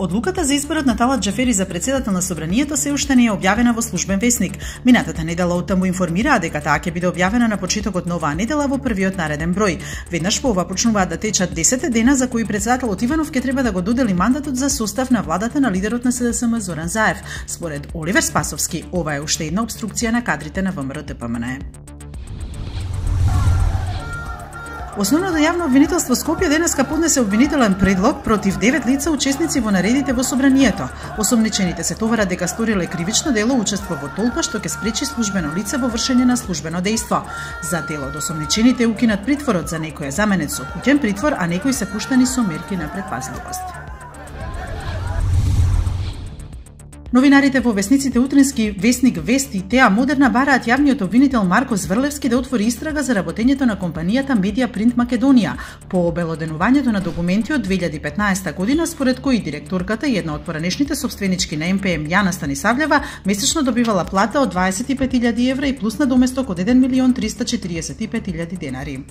Одлуката за изборот на Талат Џафери за председател на Собранието се уште не е објавена во службен весник. Минатата недела оттаму информираа дека таа ќе биде објавена на почетокот на оваа недела во првиот нареден број. Веднаш по ова почнуваат да течат 10 дена за кои председателот Иванов ќе треба да го додели мандатот за состав на владата на лидерот на СДСМ Зоран Заев. Според Оливер Спасовски, ова е уште една обструкција на кадрите на ВМРО-ДПМНЕ. Основното јавно обвинителство Скопје денеска поднесе обвинителен предлог против 9 лица учесници во наредите во Собранието. Осомничените се товарат дека сториле кривично дело учество во толпа што ќе спречи службено лице во вршење на службено дејство. За дел од осомничените укинат притворот, за некој е заменет со куќен притвор, а некои се пуштани со мерки на предпазливост. Новинарите во весниците утрински весник Вест и Теа Модерна бараат јавниот обвинител Марко Зврлевски да отвори истрага за работењето на компанијата Медија Принт Македонија по обелоденувањето на документи од 2015 година, според кои директорката и една од поранешните собственички на МПМ Јана Станиславлева месечно добивала плата од 25.000 евра и плюс на доместок од 1.345.000 денари.